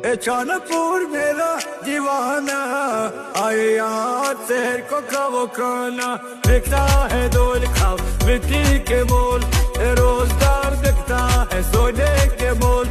चानपुर मेरा दीवाना आए यार शहर को खाओ खाना देखता है दौल खाओ मिट्टी के मोल रोजगार देखता है सोने के मोल